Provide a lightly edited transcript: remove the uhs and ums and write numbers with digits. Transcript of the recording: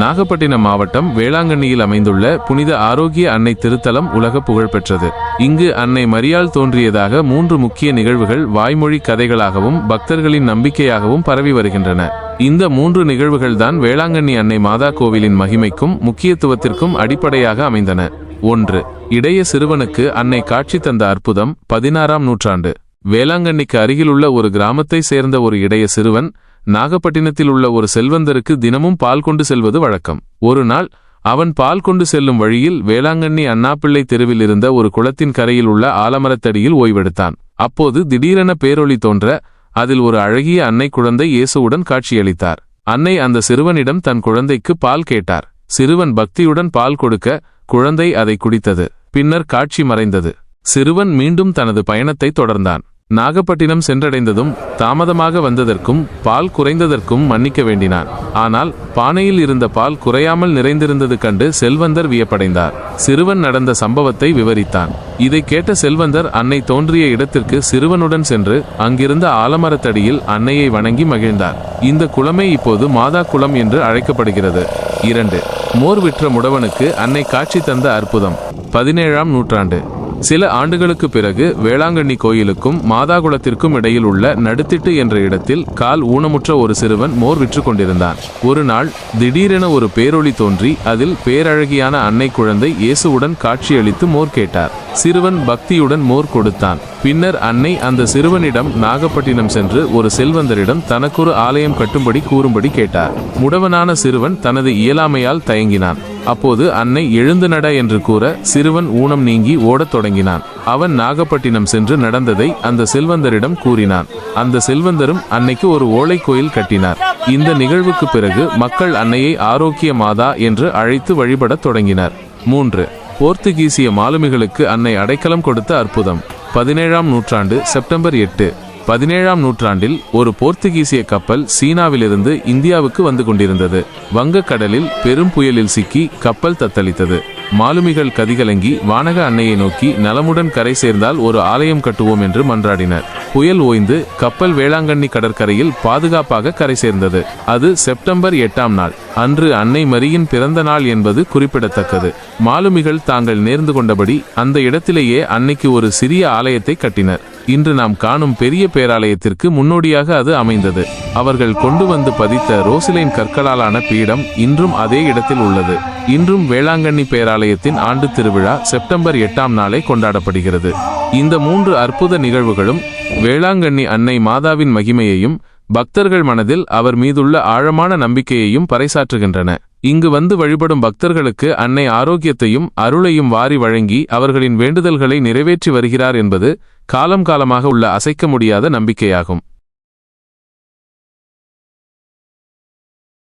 நாகப்பட்டினம் மாவட்டம் வேளாங்கண்ணியில் அமைந்துள்ள புனித ஆரோக்கிய அன்னை திருத்தலம் உலக புகழ்பெற்றது. இங்கு அன்னை மரியாள் தோன்றியதாக 3 முக்கிய நிகழ்வுகள் வாய்மொழி கதைகளாகவும் பக்தர்களின் நம்பிக்கையாகவும் பரவி வருகின்றன. இந்த 3 நிகழ்வுகள்தான் வேளாங்கண்ணி அன்னை மாதா கோவிலின் மகிமைக்கும் முக்கியத்துவத்திற்கும் அடிப்படையாக அமைந்தன. 1. இடைய சிறுவனுக்கு அன்னை காட்சி தந்த அற்புதம். 16ஆம் நூற்றாண்டு. வேளாங்கண்ணிக்கு அருகிலுள்ள ஒரு கிராமத்தை சேர்ந்த ஒரு இடைய சிறுவன் நாகப்பட்டினத்தில் உள்ள ஒரு செல்வந்தருக்கு தினமும் பால் கொண்டு செல்வது வழக்கம். ஒரு நாள் அவன் பால் கொண்டு செல்லும் வழியில் வேளாங்கண்ணி அண்ணாப்பிள்ளை தெருவில் இருந்த ஒரு குளத்தின் கரையில் உள்ள ஆலமரத்தடியில் ஓய்வெடுத்தான். அப்போது திடீரென பேரொளி தோன்ற அதில் ஒரு அழகிய அன்னை குழந்தை இயேசுவுடன் காட்சியளித்தார். அன்னை அந்த சிறுவனிடம் தன் குழந்தைக்கு பால் கேட்டார். சிறுவன் பக்தியுடன் பால் கொடுக்க குழந்தை அதை குடித்தது. பின்னர் காட்சி மறைந்தது. சிறுவன் மீண்டும் தனது பயணத்தை தொடர்ந்தான். நாகப்பட்டினம் சென்றடைந்ததும் தாமதமாக வந்ததற்கும் பால் குறைந்ததற்கும் மன்னிக்க வேண்டினான். ஆனால் பானையில் இருந்த பால் குறையாமல் நிறைந்திருந்தது கண்டு செல்வந்தர் வியப்படைந்தார். சிறுவன் நடந்த சம்பவத்தை விவரித்தான். இதை கேட்ட செல்வந்தர் அன்னை தோன்றிய இடத்திற்கு சிறுவனுடன் சென்று அங்கிருந்த ஆலமரத்தடியில் அன்னையை வணங்கி மகிழ்ந்தார். இந்த குளமே இப்போது மாதா குளம் என்று அழைக்கப்படுகிறது. 2. மோர் விற்ற முடவனுக்கு அன்னை காட்சி தந்த அற்புதம். 17ஆம் நூற்றாண்டு. சில ஆண்டுகளுக்கு பிறகு வேளாங்கண்ணி கோயிலுக்கும் மாதாகுளத்திற்கும் இடையில் உள்ள நடுத்திட்டு என்ற இடத்தில் கால் ஊனமுற்ற ஒரு சிறுவன் மோர் விற்று கொண்டிருந்தான். ஒரு நாள் திடீரென ஒரு பேரொளி தோன்றி அதில் பேரழகியான அன்னை குழந்தை இயேசுவுடன் காட்சியளித்து மோர் கேட்டார். சிறுவன் பக்தியுடன் மோர் கொடுத்தான். பின்னர் அன்னை அந்த சிறுவனிடம் நாகப்பட்டினம் சென்று ஒரு செல்வந்தரிடம் தனக்கொரு ஆலயம் கட்டும்படி கூறும்படி கேட்டார். முடவனான சிறுவன் தனது இயலாமையால் தயங்கினான். அப்போது அன்னை எழுந்து நட என்று கூற சிறுவன் ஊனம் நீங்கி ஓடத் தொடங்கினான். அவன் நாகப்பட்டினம் சென்று நடந்ததை அந்த செல்வந்தரிடம் கூறினான். அந்த செல்வந்தரும் அன்னைக்கு ஒரு ஓலை கோயில் கட்டினார். இந்த நிகழ்வுக்கு பிறகு மக்கள் அன்னையை ஆரோக்கிய மாதா என்று அழைத்து வழிபடத் தொடங்கினர். 3. போர்த்துகீசிய மாலுமிகளுக்கு அன்னை அடைக்கலம் கொடுத்த அற்புதம். 17ஆம் நூற்றாண்டு. செப்டம்பர் 8. 17ஆம் நூற்றாண்டில் ஒரு போர்த்துகீசிய கப்பல் சீனாவிலிருந்து இந்தியாவுக்கு வந்து கொண்டிருந்தது. வங்கக்கடலில் பெரும் புயலில் சிக்கி கப்பல் தத்தளித்தது. மாலுமிகள் கதிகலங்கி வானக அன்னையை நோக்கி நலமுடன் கரை சேர்ந்தால் ஒரு ஆலயம் கட்டுவோம் என்று மன்றாடினர். புயல் ஓய்ந்து கப்பல் வேளாங்கண்ணி கடற்கரையில் பாதுகாப்பாக கரை சேர்ந்தது. அது செப்டம்பர் 8ஆம் நாள். அன்று அன்னை மரியின் பிறந்த நாள் என்பது குறிப்பிடத்தக்கது. மாலுமிகள் தாங்கள் நேர்ந்து கொண்டபடி அந்த இடத்திலேயே அன்னைக்கு ஒரு சிறிய ஆலயத்தை கட்டினர். இன்று நாம் காணும் பெரிய பேராலயத்திற்கு முன்னோடியாக அது அமைந்தது. அவர்கள் கொண்டு வந்து பதித்த ரோசிலைன் கற்களாலான பீடம் இன்றும் அதே இடத்தில் உள்ளது. இன்றும் வேளாங்கண்ணி பேராலயத்தின் ஆண்டு திருவிழா செப்டம்பர் 8ஆம் நாளை கொண்டாடப்படுகிறது. இந்த 3 அற்புத நிகழ்வுகளும் வேளாங்கண்ணி அன்னை மாதாவின் மகிமையையும் பக்தர்கள் மனதில் அவர் மீதுள்ள ஆழமான நம்பிக்கையையும் பறைசாற்றுகின்றன. இங்கு வந்து வழிபடும் பக்தர்களுக்கு அன்னை ஆரோக்கியத்தையும் அருளையும் வாரி வழங்கி அவர்களின் வேண்டுதல்களை நிறைவேற்றி வருகிறார் என்பது காலம் காலமாக உள்ள அசைக்க முடியாத நம்பிக்கையாகும்.